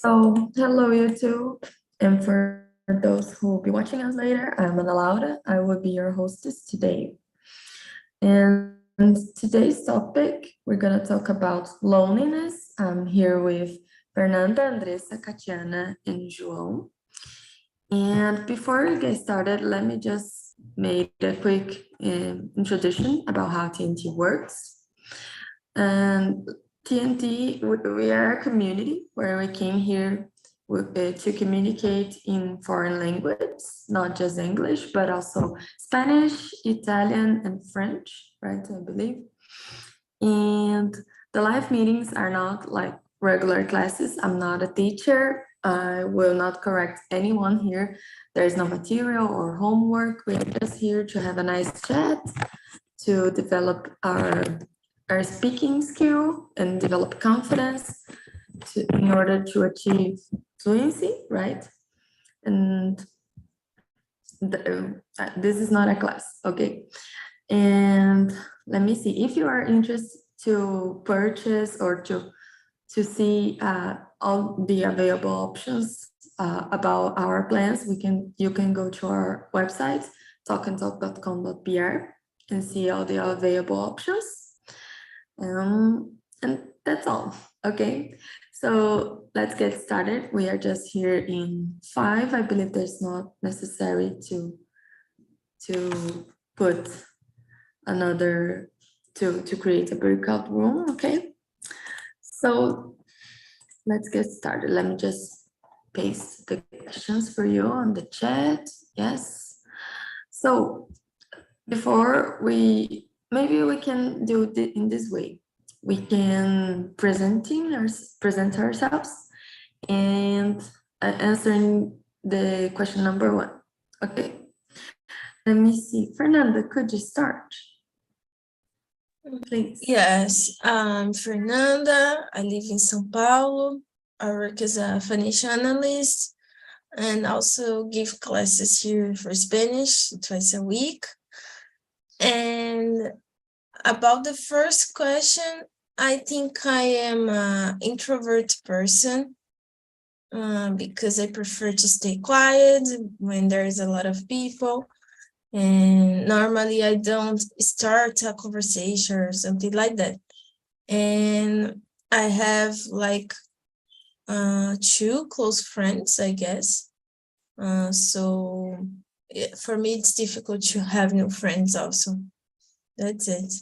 So, hello, you two. And for those who will be watching us later, I'm Ana Laura. I will be your hostess today. And today's topic, we're going to talk about loneliness. I'm here with Fernanda, Andressa, Katiana, and João. And before we get started, let me just make a quick introduction about how TNT works. And TNT, we are a community where we came here to communicate in foreign languages, not just English, but also Spanish, Italian, and French, right, I believe. And the live meetings are not like regular classes. I'm not a teacher. I will not correct anyone here. There is no material or homework. We are just here to have a nice chat, to develop our speaking skill and develop confidence in order to achieve fluency, right? And this is not a class, okay? And let me see, if you are interested to purchase or to see all the available options about our plans, you can go to our website, talkandtalk.com.br, and see all the available options. And that's all, okay? So let's get started. We are just here in 5. I believe there's not necessary to put another, to create a breakout room, okay? So let's get started. Let me just paste the questions for you on the chat. Yes. So before maybe we can do it in this way. We can present ourselves and answering the question number 1. Okay. Let me see. Fernanda, could you start? Please. Yes, I'm Fernanda. I live in São Paulo. I work as a financial analyst and also give classes here for Spanish twice a week. And about the first question, I think I am an introvert person because I prefer to stay quiet when there's a lot of people. And normally I don't start a conversation or something like that. And I have like 2 close friends, I guess. So for me, it's difficult to have new friends also. That's it.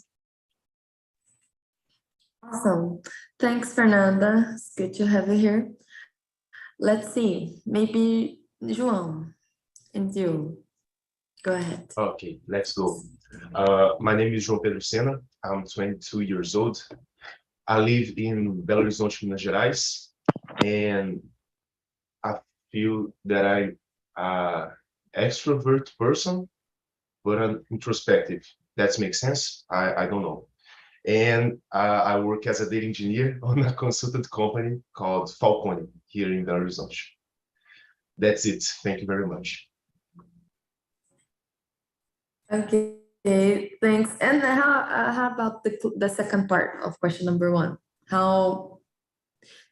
Awesome. Thanks, Fernanda. It's good to have you here. Let's see. Maybe João and you. Go ahead. Okay, let's go. My name is João Pedro Sena. I'm 22 years old. I live in Belo Horizonte, Minas Gerais, and I feel that I'm an extrovert person, but I'm introspective. That makes sense? I don't know. And I work as a data engineer on a consultant company called Falcone here in Belo Horizonte. That's it. Thank you very much. Okay, thanks. And how about the second part of question number 1? How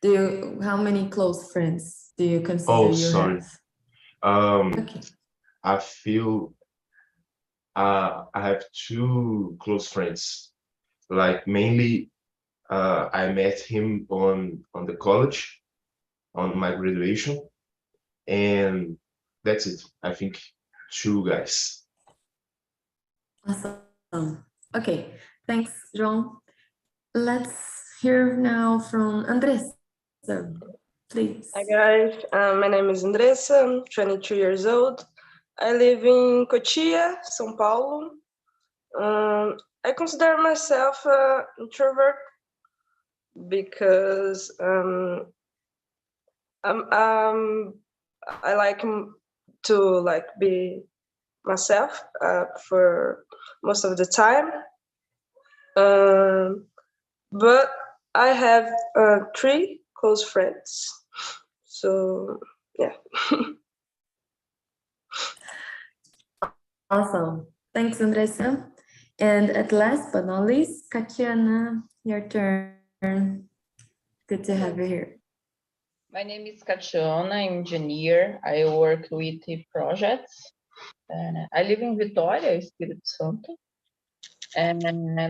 many close friends do you consider you have? Okay. I feel I have 2 close friends. Like mainly, I met him on the college, on my graduation, and that's it. I think 2 guys. Awesome. Okay, thanks, João. Let's hear now from Andressa, please. Hi guys, my name is Andressa. I'm 22 years old. I live in Cotia, São Paulo. I consider myself an introvert because I like to be myself for most of the time. But I have 3 close friends. So yeah. Awesome. Thanks, Andressa. And at last but not least, Katiana, your turn. Good to have you here. My name is Catiana, I'm engineer. I work with the projects. I live in Vitória, Espírito Santo. And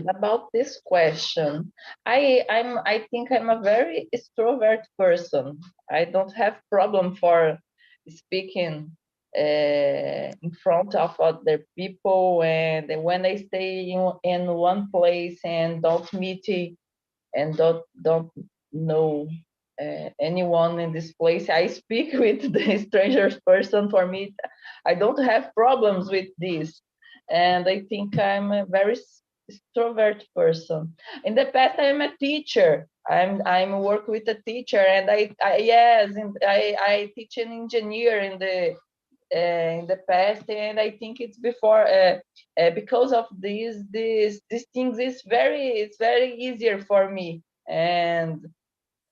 about this question, I think I'm a very extrovert person. I don't have problem for speaking in front of other people, and when I stay in one place and don't meet and don't know anyone in this place, I speak with the strangers person. For me, I don't have problems with this, and I think I'm a very extrovert person. In the past, I'm a teacher. I'm work with a teacher, and I teach an engineer in the past, and I think it's before because of these things it's very easier for me, and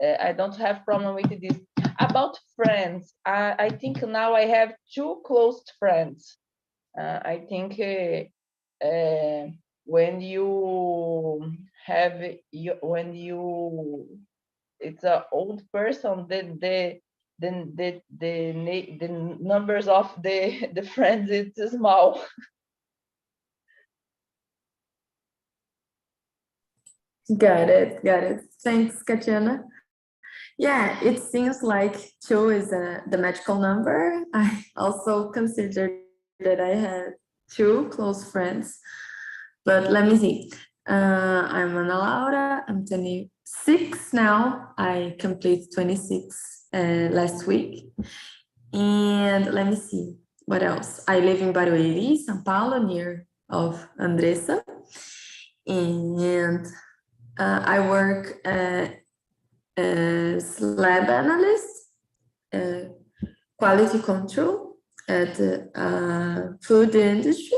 I don't have problem with this. About friends, I think now I have two close friends. I think when you have when you it's an old person, then the numbers of the friends it's small. Got it, got it. Thanks, Katiana. Yeah, it seems like two is the magical number. I also considered that I had two close friends, but let me see. I'm Ana Laura, I'm 26 now. I completed 26 last week. And let me see, what else? I live in Barueri, São Paulo, near of Andressa. And I work as lab analyst, quality control at the food industry.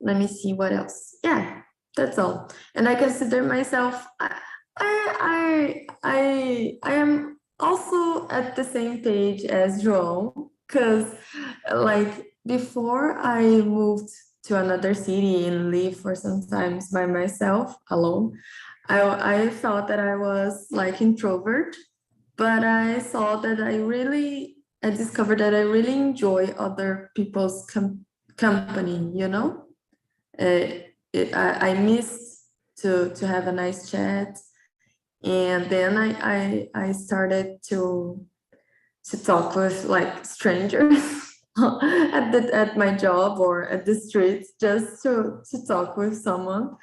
Let me see what else. Yeah, that's all. And I consider myself, I am also at the same page as João, because like before I moved to another city and live for some times by myself alone, I thought that I was like introvert, but I saw that I discovered that I really enjoy other people's company, you know? I missed to have a nice chat, and then I started to talk with like strangers at my job or at the streets, just to talk with someone.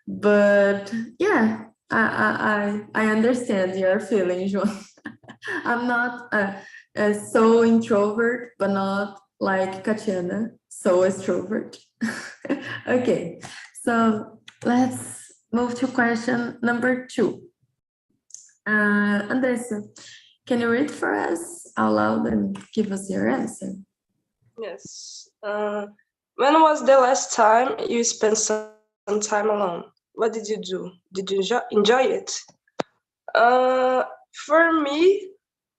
But yeah, I understand your feelings, João. I'm not so introvert, but not like Katiana, so extrovert. Okay, so let's move to question number 2. Andressa, can you read for us out loud and give us your answer? Yes. When was the last time you spent some time alone? What did you do? Did you enjoy it? For me,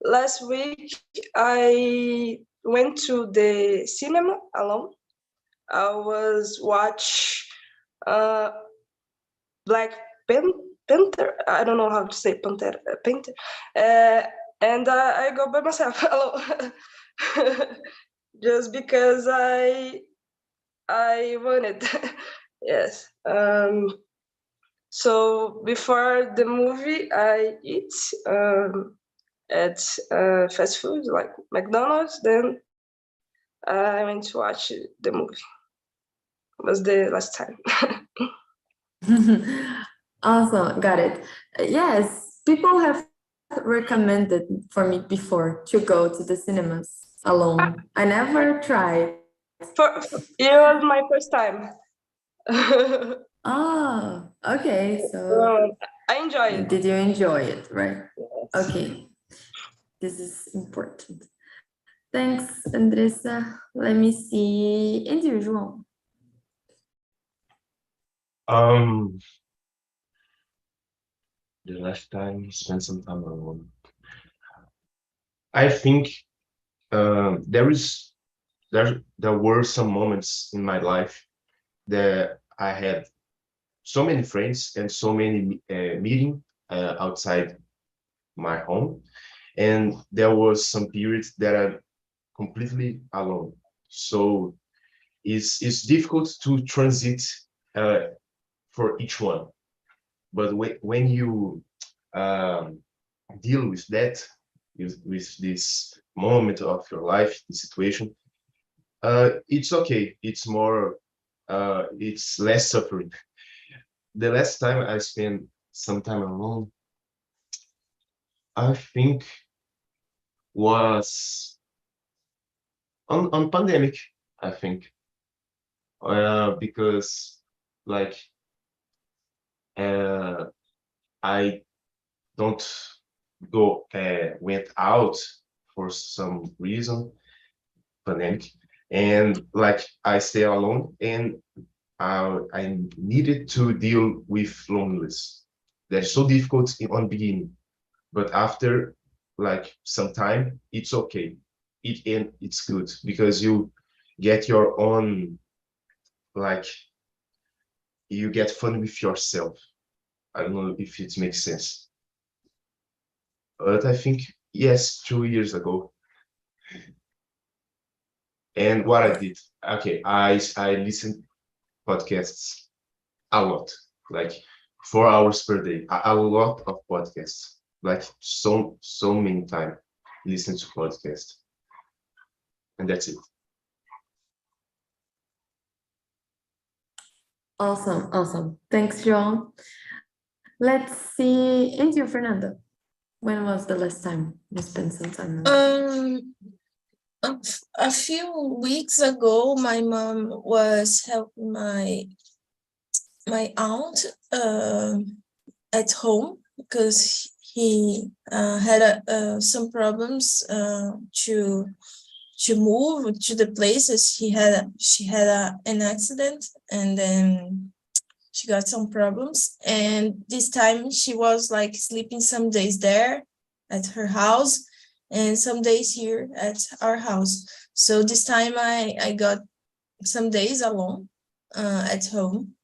last week I went to the cinema alone. I was watch Black Panther. I don't know how to say Panther. And I go by myself alone, just because I wanted. Yes. So before the movie, I eat at fast food like McDonald's. Then I went to watch the movie. It was the last time. Awesome, got it. Yes, people have recommended for me before to go to the cinemas alone. I never tried. It was my first time. Oh, okay. So I enjoy it. did you enjoy it, right? Yes. Okay, this is important. Thanks, Andressa. Let me see. And you, João? The last time I spent some time alone. I think there were some moments in my life that I had so many friends and so many meeting outside my home, and there was some periods that I'm completely alone. So it's difficult to transit for each one. But when you deal with that, with this moment of your life, the situation, it's okay. It's more, it's less suffering. The last time I spent some time alone, I think was on pandemic, I think, because like I don't go went out for some reason, pandemic, and like I stay alone, and I needed to deal with loneliness. That's so difficult on beginning, but after like some time, it's okay. It's good because you get your own, like you get fun with yourself. I don't know if it makes sense, but I think yes, 2 years ago. And what I did, okay, I listened podcasts a lot, like 4 hours per day, a lot of podcasts, like so many times listen to podcasts, and that's it. Awesome, awesome. Thanks, João. Let's see, and you, Fernanda. When was the last time you spent some time alone? A few weeks ago, my mom was helping my aunt at home because he had some problems to move to the places. She had an accident, and then she got some problems. And this time she was like sleeping some days there at her house and some days here at our house. So this time I got some days alone at home.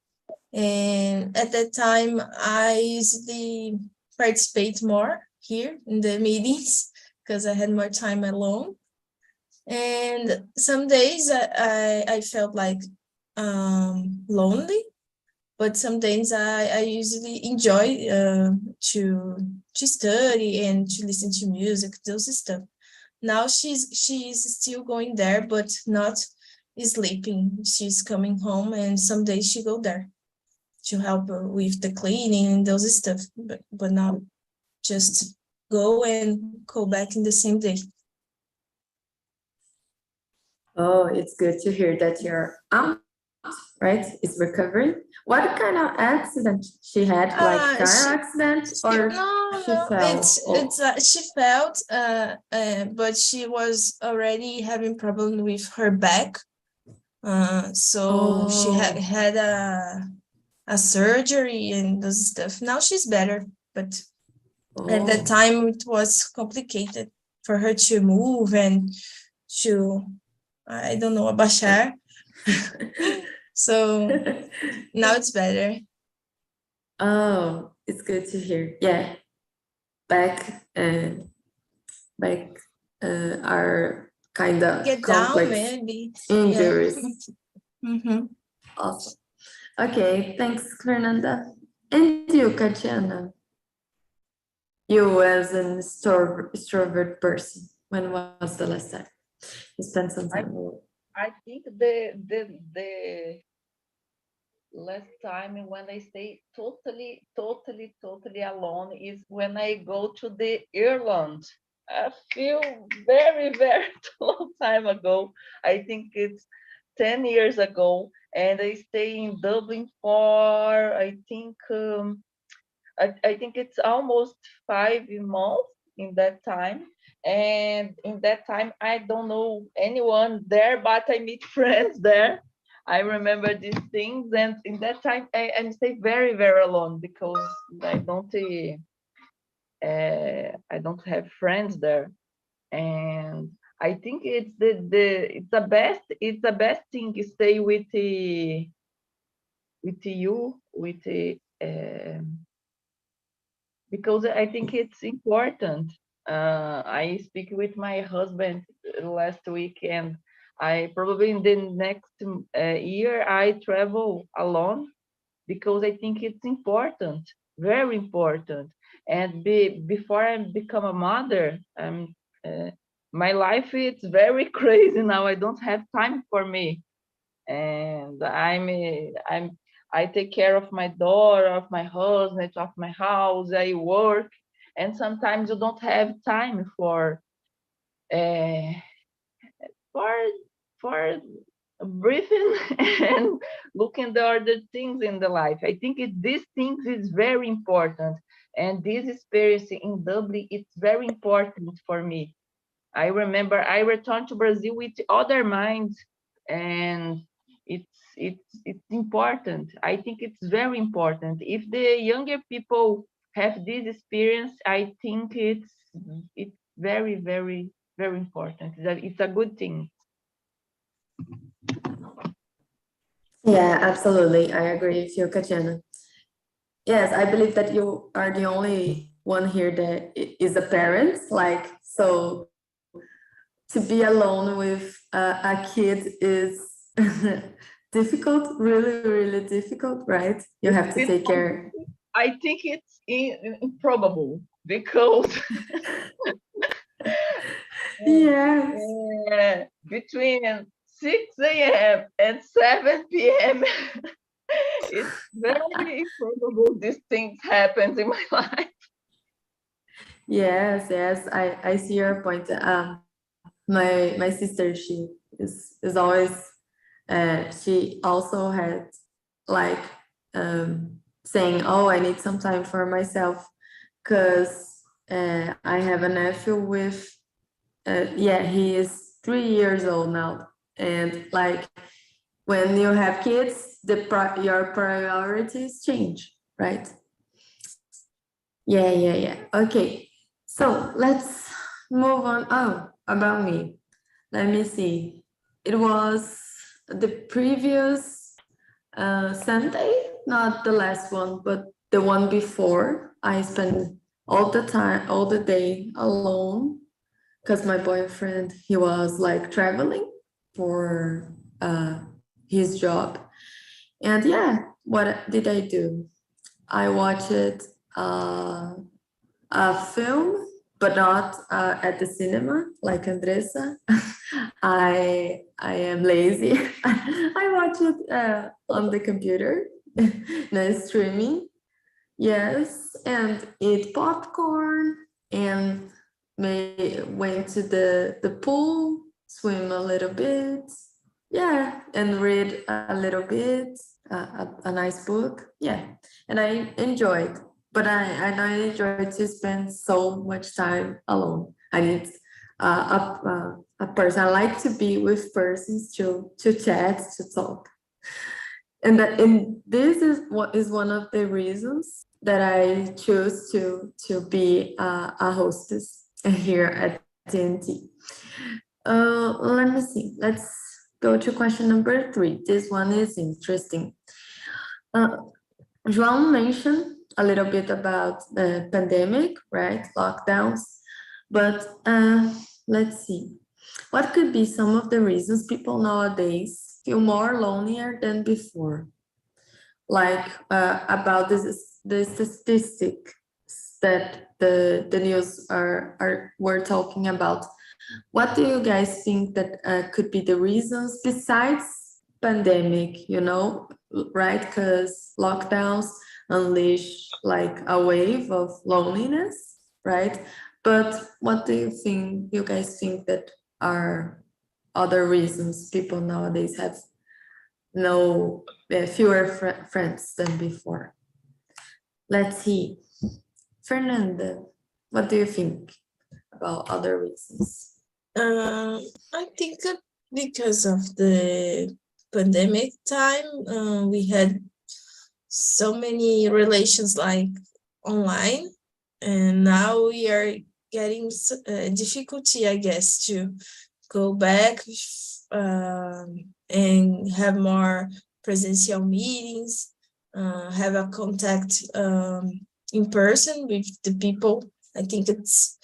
And at that time, I usually participate more here in the meetings because I had more time alone. And some days I felt like lonely, but some days I usually enjoy to study and to listen to music, those stuff. Now she's still going there, but not sleeping. She's coming home, and some days she go there to help her with the cleaning and those stuff, but not just go and go back in the same day. Oh, it's good to hear that your aunt, right, is recovering. What kind of accident she had? Like car accident, or she fell? She felt, but she was already having problem with her back. So she had a surgery and those stuff. Now she's better, but at that time it was complicated for her to move and to, I don't know, abaixar. So now it's better. Oh, it's good to hear. Yeah, back are kind of Get complex down, maybe. injuries. Yeah. Mm-hmm. Awesome. Okay, thanks, Fernanda. And you, Katiana? You as an extrovert person, when was the last time you spent some time alone? I think the last time when I stay totally alone is when I go to the Ireland. I feel very long time ago. I think it's 10 years ago, and I stay in Dublin for I think it's almost 5 months in that time. And in that time, I don't know anyone there, but I meet friends there. I remember these things, and in that time, I stay very alone because I don't have friends there. And I think it's it's the best thing to stay with you because I think it's important. I speak with my husband last week, and I probably in the next year I travel alone because I think it's important, very important. And before I become a mother, my life is very crazy now. I don't have time for me, and I take care of my daughter, of my husband, of my house. I work, and sometimes you don't have time uh, for for breathing and looking the other things in the life. I think these things is very important, and this experience in Dublin it's very important for me. I remember I returned to Brazil with other minds, and it's important. I think it's very important. If the younger people have this experience, I think it's very very important. That it's a good thing. Yeah, absolutely. I agree with you, Katiana. Yes, I believe that you are the only one here that is a parent. Like, so to be alone with a kid is difficult, really, really difficult, right? You have to take care. I think it's improbable because Yes. between 6 a.m. and 7 p.m. it's very improbable these things happens in my life. Yes, yes, I see your point. My sister, she is always she also had like saying, oh, I need some time for myself because I have a nephew with yeah, he is 3 years old now, and like when you have kids, your priorities change, right? Yeah. Okay, so let's move on. Oh, about me. Let me see. It was the previous Sunday, not the last one, but the one before. I spent all the time, all the day alone because my boyfriend, he was like traveling for his job. And yeah, what did I do? I watched a film, but not at the cinema like Andressa. I am lazy. I watch it on the computer, no streaming. Yes, and eat popcorn and went to the pool, swim a little bit. Yeah, and read a little bit, a nice book. Yeah, and I enjoyed, but I don't enjoy to spend so much time alone. I need a person. I like to be with persons to chat, to talk. And this is what is one of the reasons that I choose to be a hostess here at TNT. Let me see. Let's go to question number 3. This one is interesting. João mentioned a little bit about the pandemic, right? Lockdowns. But let's see. What could be some of the reasons people nowadays feel more lonelier than before? Like about the statistics that the news were talking about. What do you guys think that could be the reasons besides pandemic, you know, right? Because lockdowns unleash like a wave of loneliness, right? But what do you guys think that are other reasons people nowadays have fewer friends than before? Let's see. Fernanda, what do you think about other reasons? I think that because of the pandemic time, we had so many relations like online, and now we are getting difficulty, I guess, to go back and have more presential meetings, have a contact in person with the people. I think it's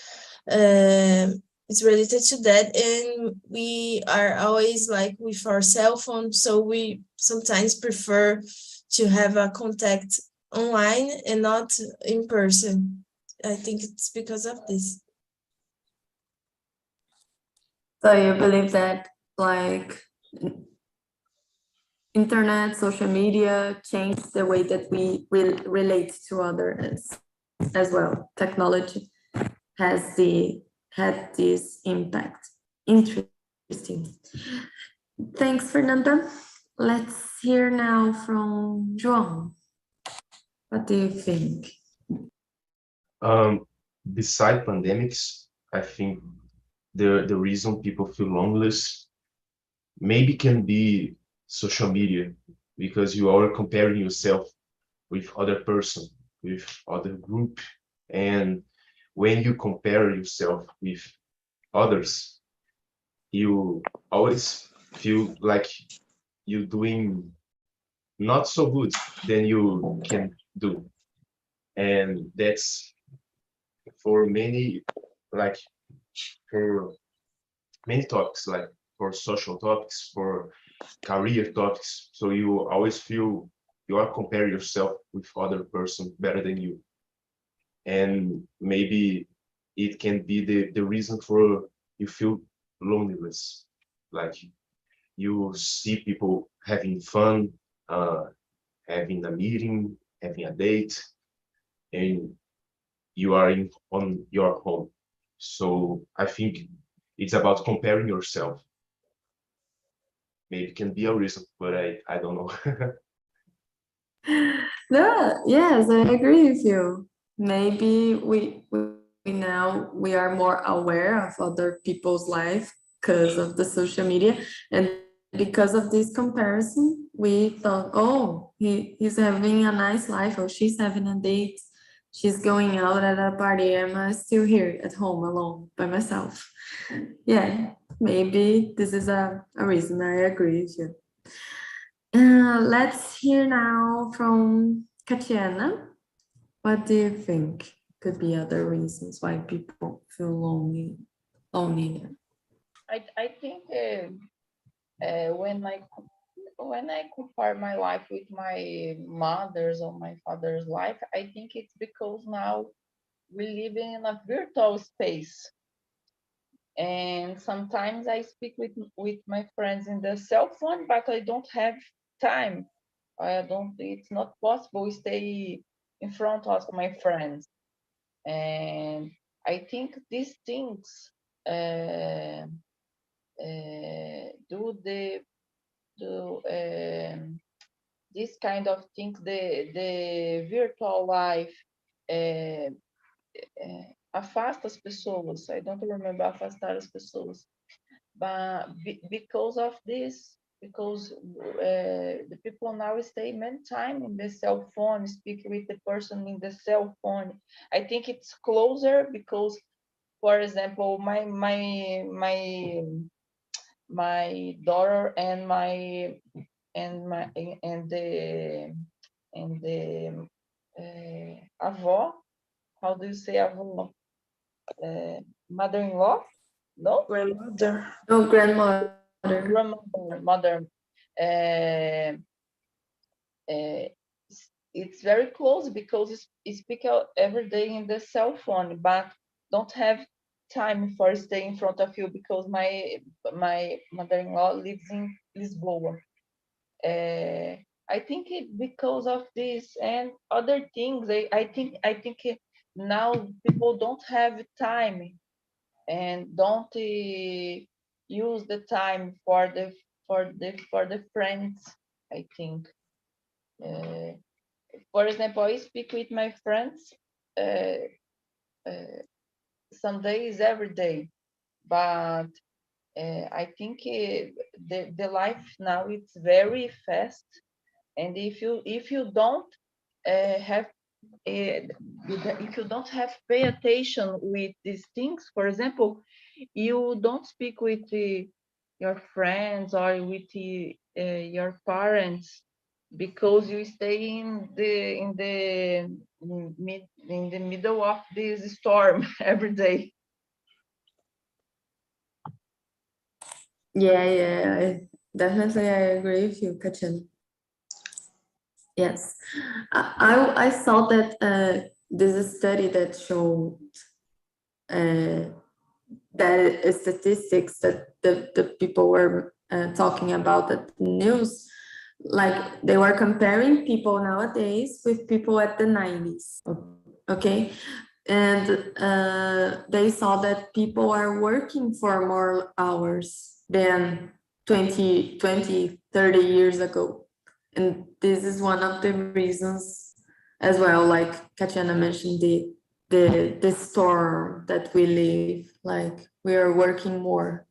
it's related to that, and we are always like with our cell phone, so we sometimes prefer to have a contact online and not in person. I think it's because of this. So you believe that like internet, social media changed the way that we relate to others as well. Technology has had this impact. Interesting. Thanks, Fernanda. Let's hear now from João. What do you think? Beside pandemics, I think the reason people feel loneless maybe can be social media, because you are comparing yourself with other person, with other group, and when you compare yourself with others, you always feel like you're doing not so good than you can do. And that's for many, like for many topics, like for social topics, for career topics. So you always feel you are comparing yourself with other person better than you. And maybe it can be the reason for you feel loneliness. Like you see people having fun, having a meeting, having a date, and you are on your home. So I think it's about comparing yourself. Maybe it can be a reason, but I don't know. No, yes, I agree with you. Maybe we now we are more aware of other people's life because of the social media, and because of this comparison, we thought, oh, he's having a nice life, or she's having a date, she's going out at a party, am I still here at home alone by myself? Yeah, maybe this is a reason. I agree with you. Let's hear now from Katiana. What do you think could be other reasons why people feel lonely? I think when I compare my life with my mother's or my father's life, I think it's because now we live in a virtual space. And sometimes I speak with my friends in the cell phone, but I don't have time. It's not possible to stay in front of my friends. And I think these things this kind of things, the virtual life afasta as pessoas. I don't remember afastar as pessoas, but because of this, because the people now stay many time in the cell phone, speak with the person in the cell phone. I think it's closer because, for example, my daughter and the avó, how do you say avó? Mother-in-law? No? Grandmother. Oh, grandmother. Mother. It's very close because you speak out every day in the cell phone, but don't have time for stay in front of you because my mother-in-law lives in Lisboa. I think because of this and other things, I think now people don't have time and don't use the time for the friends. I think, for example, I speak with my friends some days every day, but I think the life now it's very fast, and if you don't have if you don't have pay attention with these things, for example, you don't speak with your friends or with your parents because you stay in the middle of this storm every day. Yeah, definitely I agree with you, Katiana. Yes, I saw that there's a study that showed that statistics that the people were talking about at the news, like they were comparing people nowadays with people at the 90s. Okay, and they saw that people are working for more hours than 30 years ago. And this is one of the reasons as well, like Katiana mentioned, the storm that we live, like we are working more.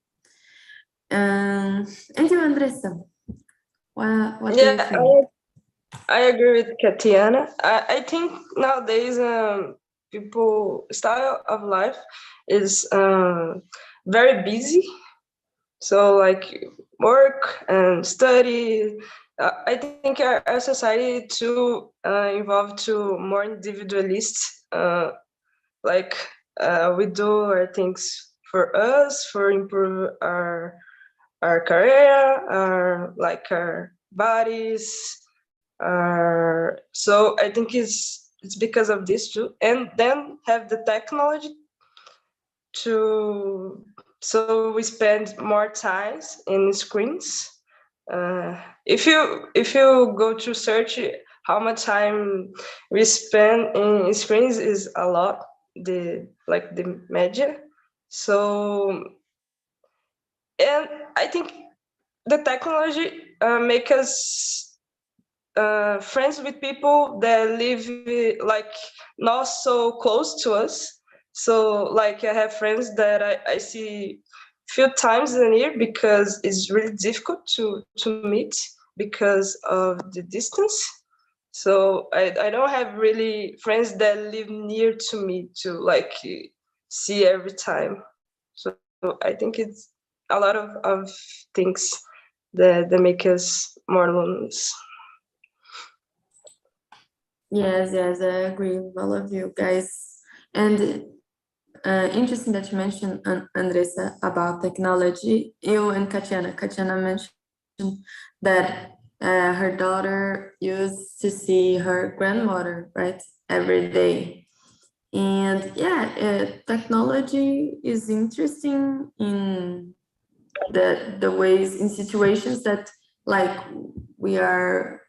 And you, Andressa, what do you Yeah, think? I agree with Katiana. I think nowadays people style of life is very busy. So like work and study. I think our society too evolved to more individualist. Like we do our things for us, for improve our career, our bodies. So I think it's because of this too, and then have the technology to so we spend more times in screens. If you go to search how much time we spend in screens is a lot, the media. So, and I think the technology make us friends with people that live like not so close to us. So like I have friends that I see few times a year because it's really difficult to meet because of the distance. So I don't have really friends that live near to me to like see every time. So I think it's a lot of things that make us more lonely. Yes, I agree with all of you guys. And interesting that you mentioned, Andressa, about technology. You and Katiana. Katiana mentioned that her daughter used to see her grandmother, right, every day. And yeah, technology is interesting in the ways, in situations that like we are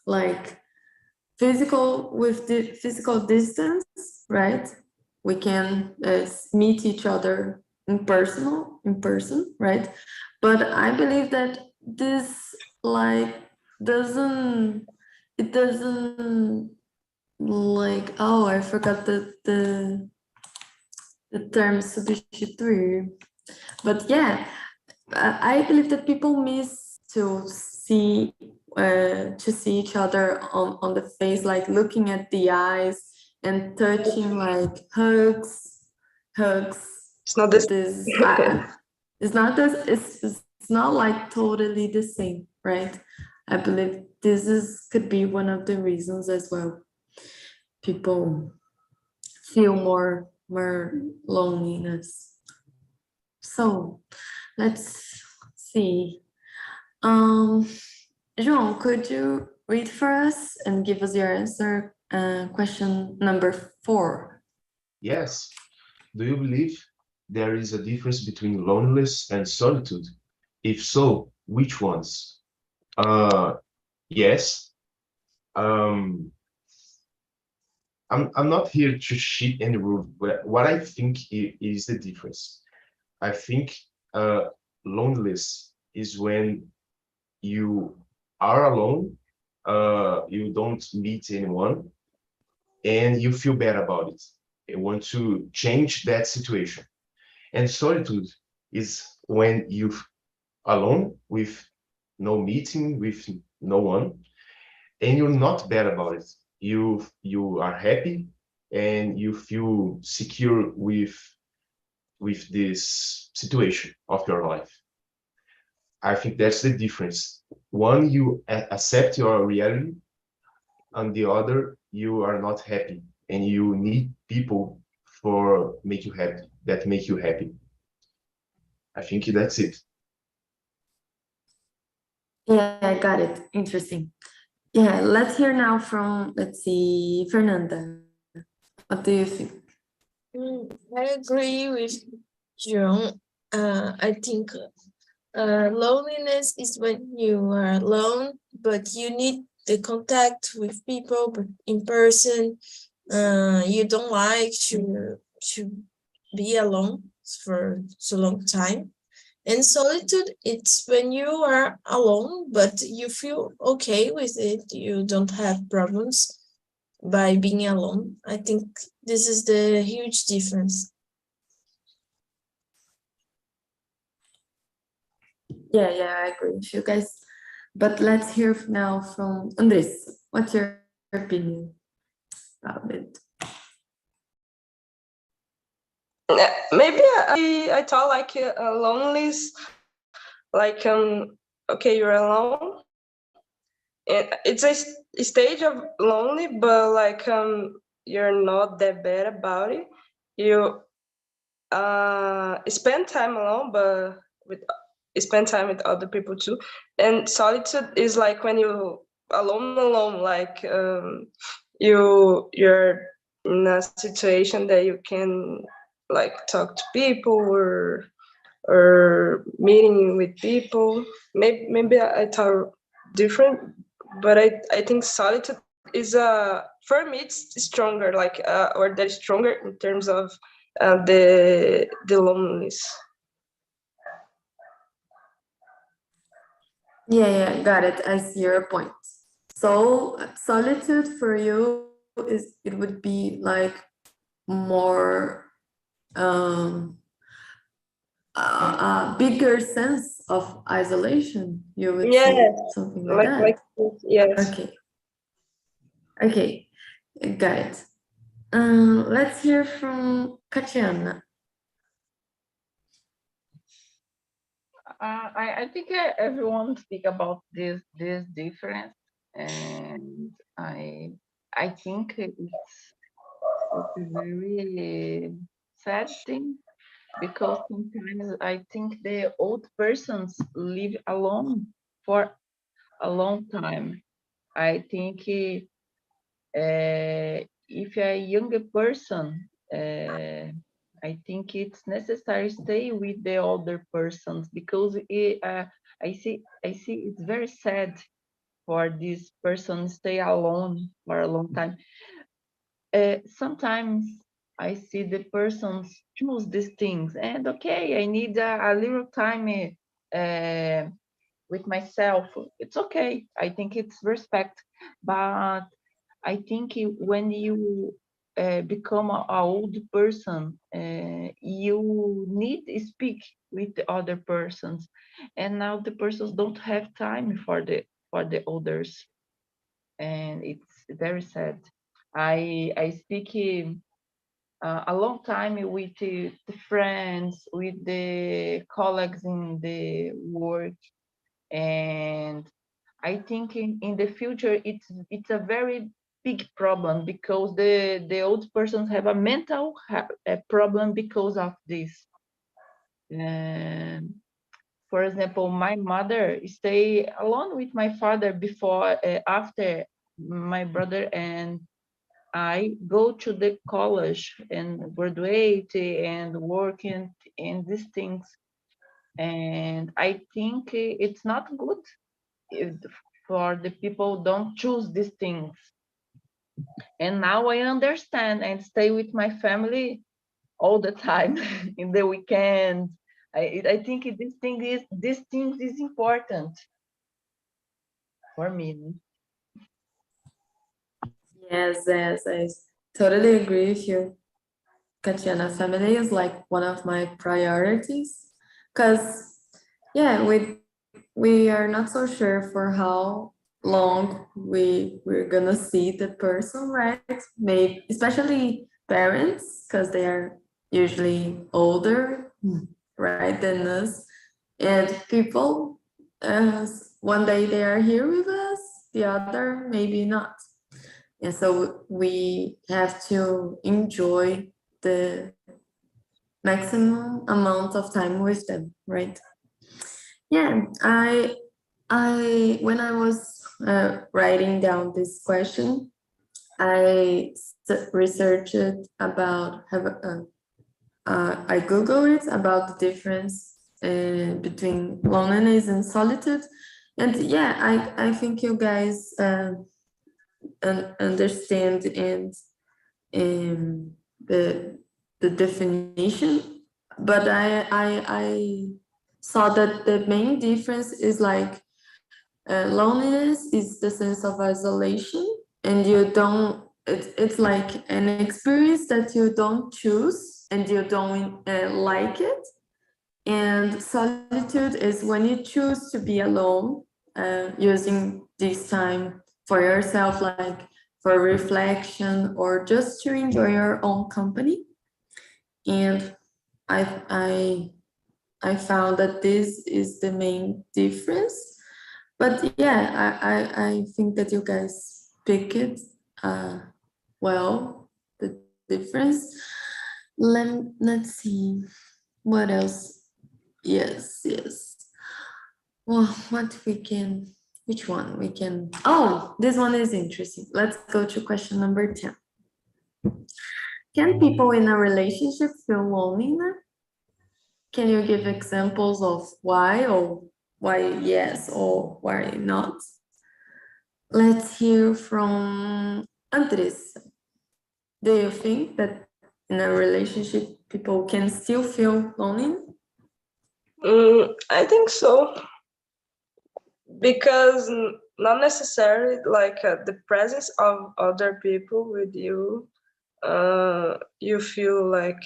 like physical with the physical distance, right? We can meet each other in person, right? But I believe that this like doesn't it doesn't like, oh, I forgot the term substituir. But yeah, I believe that people miss to see each other on the face, like looking at the eyes and touching, like hugs. It's not this. This it's not like totally the same, right? I believe could be one of the reasons as well. People feel more loneliness. So let's see. João, could you read for us and give us your answer? Question number 4. Yes. Do you believe there is a difference between loneliness and solitude? If so, which ones? Yes. I'm not here to cheat any rule, but what I think is the difference. I think loneliness is when you are alone, you don't meet anyone, and you feel bad about it. You want to change that situation. And solitude is when you're alone with no meeting, with no one, and you're not bad about it. You are happy and you feel secure with this situation of your life. I think that's the difference. One, you accept your reality, and the other, you are not happy, and you need people for make you happy, that make you happy. I think that's it. Yeah, I got it. Interesting. Yeah, let's hear now from, let's see, Fernanda. What do you think? I agree with Joan. I think loneliness is when you are alone, but you need the contact with people but in person. You don't like to be alone for so long time. And solitude, it's when you are alone, but you feel okay with it. You don't have problems by being alone. I think this is the huge difference. Yeah, I agree with you guys. But let's hear now from Andres. What's your opinion about it? Maybe I thought like loneliness, like okay, you're alone, and it's a stage of lonely, but like you're not that bad about it. You spend time alone, but with spend time with other people too. And solitude is like when you alone, like you're in a situation that you can like talk to people or meeting with people. Maybe I thought different, but I think solitude is for me it's stronger, like or that is stronger in terms of the loneliness. Yeah, got it. I see your point. So solitude for you is, it would be like more a bigger sense of isolation, you would say, Yes, something like that. yes. Okay, got it. Let's hear from Katiana. I think everyone speak about this difference, and I think it's a very sad thing, because sometimes I think the old persons live alone for a long time. I think if you're a younger person, I think it's necessary stay with the older persons, because I see it's very sad for this person stay alone for a long time. Sometimes I see the persons choose these things, and okay, I need a little time with myself. It's okay. I think it's respect, but I think when you become an old person, you need to speak with the other persons, and now the persons don't have time for the others, and it's very sad. I speak a long time with the friends, with the colleagues in the work, and I think in the future it's a very big problem, because the old persons have a mental a problem because of this. For example, my mother stay alone with my father before after my brother and I go to the college and graduate and working in these things. And I think it's not good for the people don't choose these things. And now I understand and stay with my family all the time in the weekend. I think this thing is important for me. Yes, I totally agree with you, Katiana. Family is like one of my priorities, because yeah, we are not so sure for how long we're gonna see the person, right? Maybe especially parents, because they are usually older, right, than us, and people. One day they are here with us, the other maybe not. And so we have to enjoy the maximum amount of time with them, right? Yeah, when I was writing down this question, I researched about I Googled it about the difference between loneliness and solitude, and yeah, I think you guys understand and the definition, but I saw that the main difference is like loneliness is the sense of isolation, and you don't. It's like an experience that you don't choose and you don't like it. And solitude is when you choose to be alone, using this time for yourself, like for reflection or just to enjoy your own company. And I found that this is the main difference. But yeah, I think that you guys pick it well, the difference. Let's see what else. Yes. Well, which one we can, oh, this one is interesting. Let's go to question number 10. Can people in a relationship feel loneliness? Can you give examples of why, or why yes or why not? Let's hear from Andres. Do you think that in a relationship people can still feel lonely? I think so, because not necessarily like the presence of other people with you, you feel like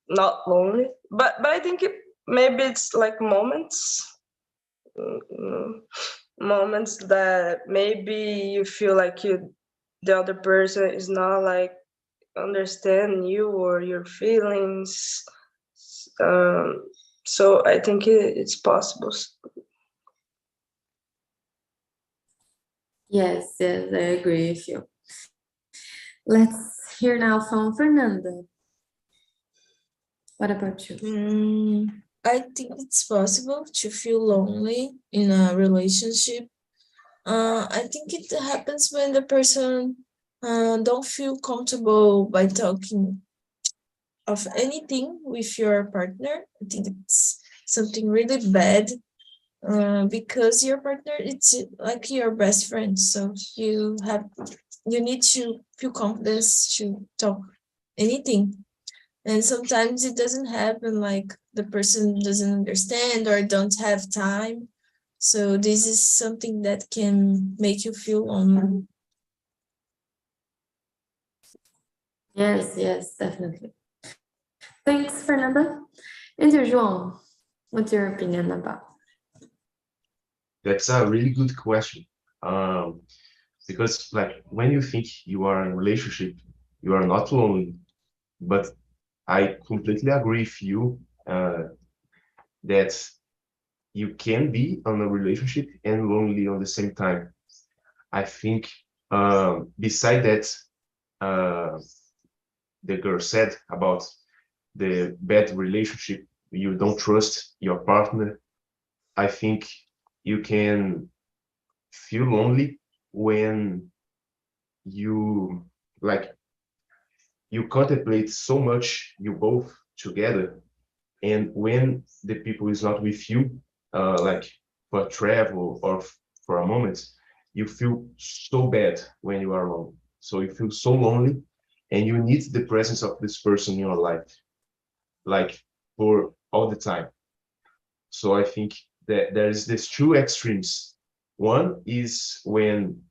not lonely. But I think maybe it's like moments, moments that maybe you feel like the other person is not like understand you or your feelings. So I think it's possible. Yes, I agree with you. Let's hear now from Fernanda. What about you? I think it's possible to feel lonely in a relationship. I think it happens when the person don't feel comfortable by talking of anything with your partner. I think it's something really bad, because your partner, it's like your best friend, so you need to feel confidence to talk anything. And sometimes it doesn't happen, like the person doesn't understand or don't have time. So this is something that can make you feel lonely. Yes, definitely. Thanks, Fernanda. And you, João, what's your opinion about? That's a really good question. Because like when you think you are in a relationship, you are not lonely. But I completely agree with you that you can be in a relationship and lonely on the same time. I think beside that, the girl said about the bad relationship, you don't trust your partner. I think you can feel lonely when you like you contemplate so much you both together, and when the people is not with you, like for travel or for a moment, you feel so bad when you are alone. So you feel so lonely, and you need the presence of this person in your life, like for all the time. So I think that there's these two extremes. One is when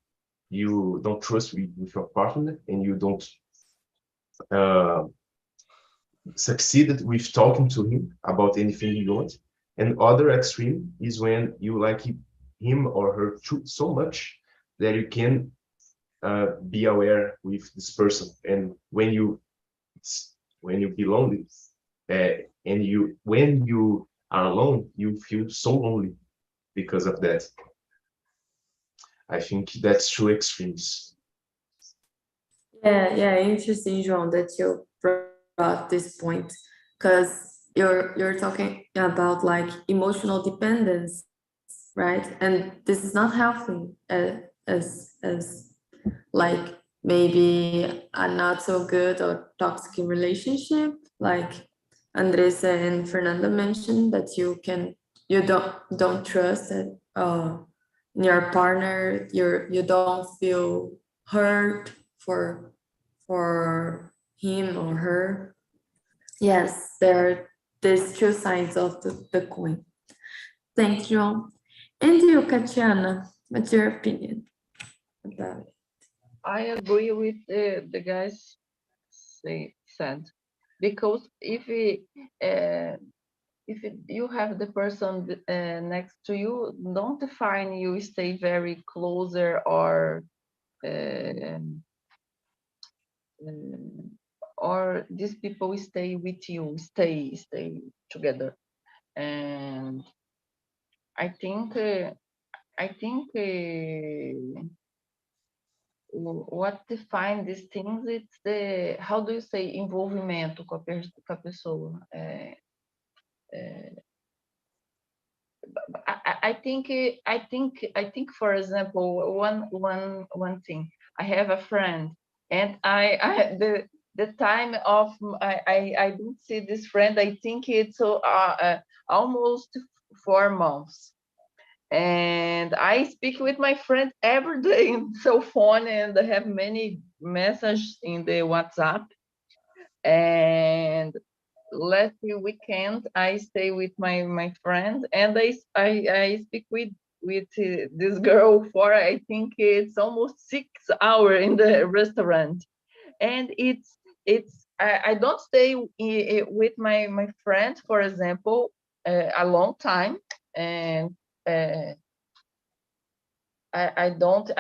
you don't trust with your partner and you don't succeeded with talking to him about anything you want. And other extreme is when you like him or her so much that you can be aware with this person. And when you be lonely, and when you are alone, you feel so lonely because of that. I think that's two extremes. Yeah, interesting, João, that you brought this point. because you're talking about like emotional dependence, right? And this is not healthy as like maybe a not so good or toxic relationship, like Andressa and Fernanda mentioned, that you don't trust that your partner, you don't feel hurt for him or her. Yes, there are these two sides of the coin. Thanks, João. And you, Katiana, what's your opinion about it? I agree with the guys said, because if you have the person next to you, don't define you stay very closer or these people stay with you, stay together. And I think what defines these things, it's the, how do you say, envolvimento com a pessoa. I think, for example, one thing. I have a friend, and the time of I don't see this friend. I think it's almost 4 months, and I speak with my friend every day in cell phone, and I have many messages in the WhatsApp. And last weekend I stay with my friend, and I speak with this girl for, I think it's almost 6 hours in the restaurant. And I don't stay with my friend, for example, a long time, and I don't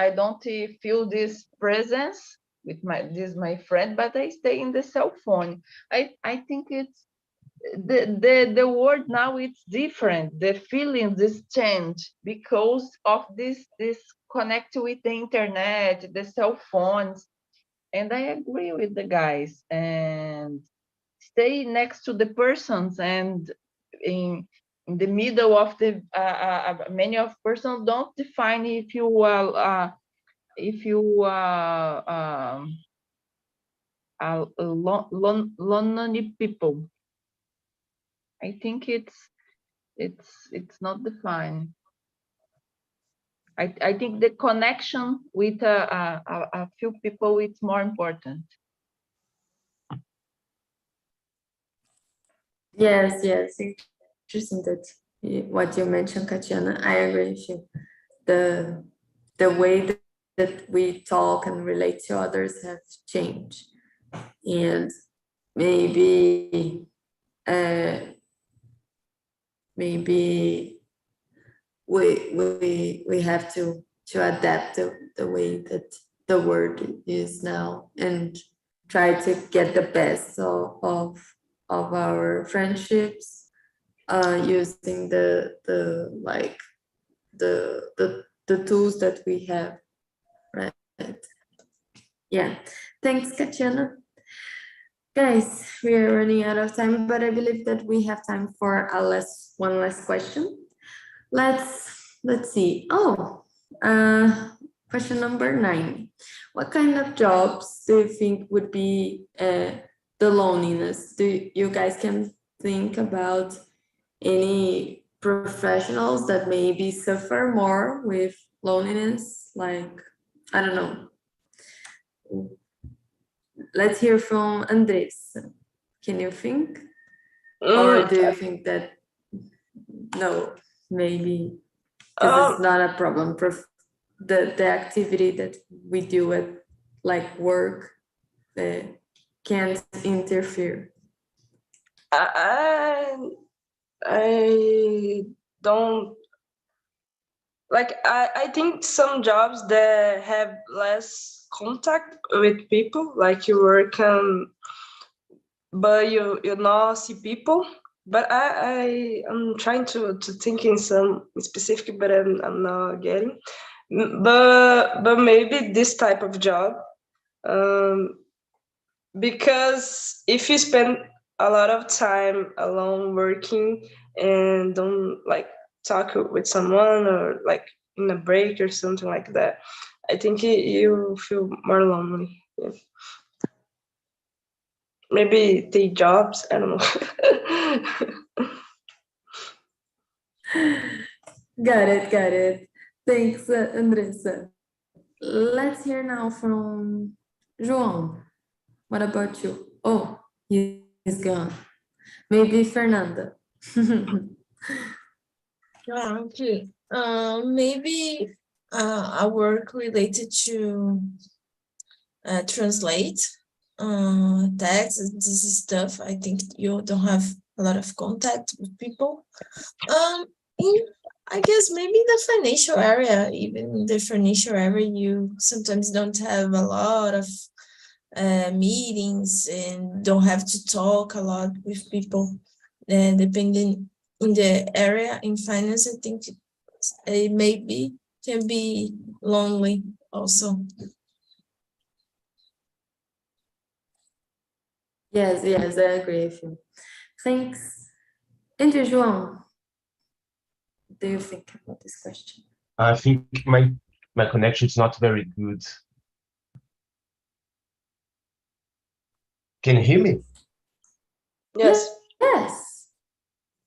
feel this presence with my friend, but I stay in the cell phone. I think it's the word now, it's different. The feelings is changed because of this connect with the internet, the cell phones. And I agree with the guys, and stay next to the persons, and in the middle of the many of persons don't define if you are lonely people. I think it's not defined. I think the connection with a few people, it's more important. Yes, interesting that what you mentioned, Katiana. I agree with you. The way that we talk and relate to others have changed, and maybe we have to adapt the way that the word is now, and try to get the best of our friendships, using the tools that we have, right? Yeah, thanks, Katiana. Guys, we are running out of time, but I believe that we have time for one last question. Let's see. Question number 9. What kind of jobs do you think would be the loneliness? Do you guys can think about any professionals that maybe suffer more with loneliness? Like, I don't know. Let's hear from Andres. Can you think? Or do you think that, no, maybe this is not a problem? The activity that we do at like work can't interfere. I don't like. I think some jobs that have less contact with people, like you work but you not see people. But I'm trying to think in some specific, but I'm not getting. But maybe this type of job, because if you spend a lot of time alone working and don't like talk with someone or like in a break or something like that. I think you feel more lonely. Yeah. Maybe take jobs, I don't know. Got it. Thanks, Andressa. Let's hear now from João. What about you? Oh, he's gone. Maybe Fernanda. Okay. Maybe a work related to translate text, this stuff. I think you don't have a lot of contact with people. I guess maybe the financial area, even in the financial area, you sometimes don't have a lot of meetings and don't have to talk a lot with people. Depending in the area in finance, I think it maybe can be lonely also. Yes, I agree with you. Thanks. And you, João? What do you think about this question? I think my connection is not very good. Can you hear me? Yes. Yes.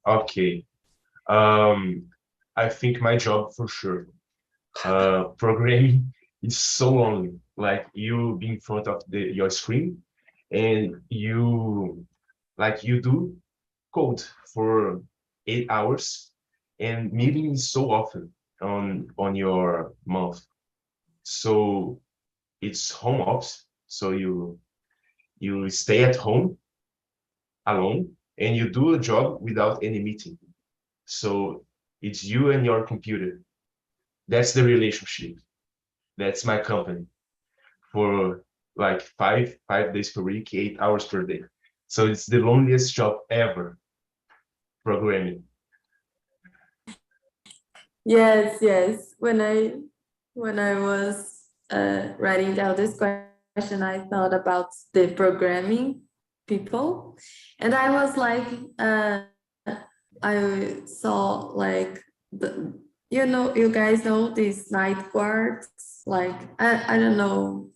Okay. I think my job for sure. Programming is so lonely. Like you be in front of your screen and you do code for 8 hours and meetings so often on your month. So it's home office. So you stay at home alone and you do a job without any meeting. So it's you and your computer. That's the relationship. That's my company for like five days per week, 8 hours per day. So it's the loneliest job ever, programming. Yes. When I was writing down this question, I thought about the programming people, and I was like, I saw like you guys know these night guards. Like I don't know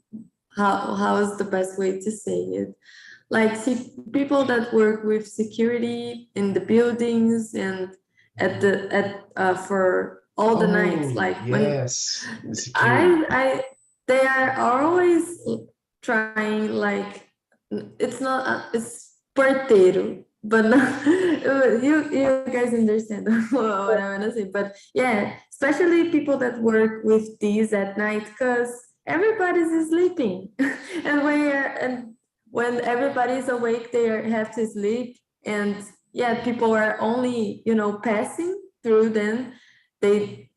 how is the best way to say it. Like people that work with security in the buildings and for all the nights, like yes, when they are always trying, like it's not it's porteiro, but not, you guys understand what I want to say. But yeah, especially people that work with these at night, because everybody's sleeping and when everybody's awake, they have to sleep. And yeah, people are only, passing through them. They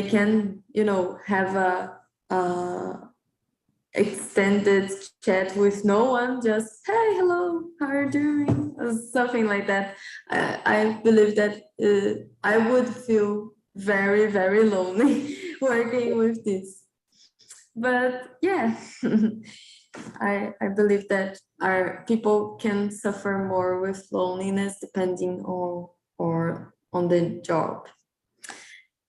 can, have a extended chat with no one, just, hey, hello, how are you doing? Or something like that. I believe that I would feel very, very lonely working with this. But yeah, I believe that our people can suffer more with loneliness depending on the job.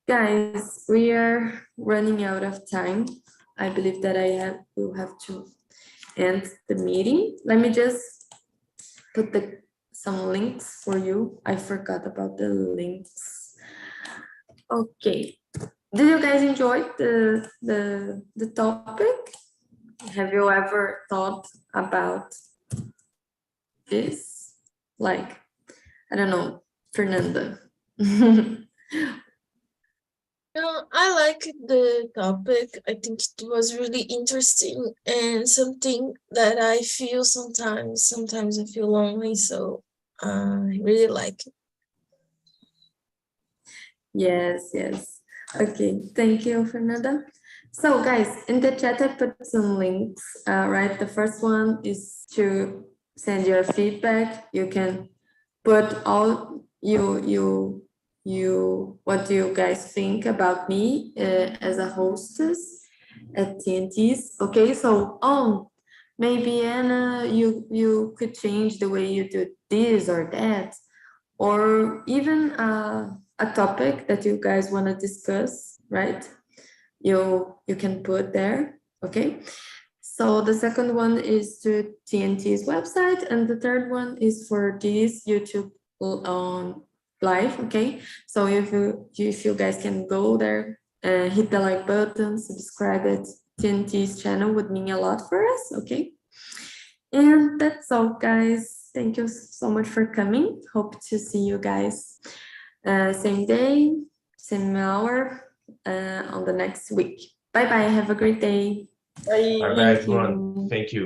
Guys, we are running out of time. I believe that will have to end the meeting. Let me just put some links for you. I forgot about the links. Okay. Did you guys enjoy the topic? Have you ever thought about this? Like, I don't know, Fernanda. I like the topic. I think it was really interesting and something that I feel sometimes. Sometimes I feel lonely, so I really like it. Yes. Okay, thank you, Fernanda. So guys, in the chat I put some links, right? The first one is to send your feedback. You can put all what do you guys think about me as a hostess at TNTs. Okay, so maybe Anna, you could change the way you do this or that, or even a topic that you guys want to discuss, right? You can put there, okay? So the second one is to TNT's website, and the third one is for this YouTube live, okay? So if you guys can go there, hit the like button, subscribe at TNT's channel would mean a lot for us, okay? And that's all, guys. Thank you so much for coming. Hope to see you guys same day, same hour on the next week. Bye bye. Have a great day. Bye bye, everyone. Thank you.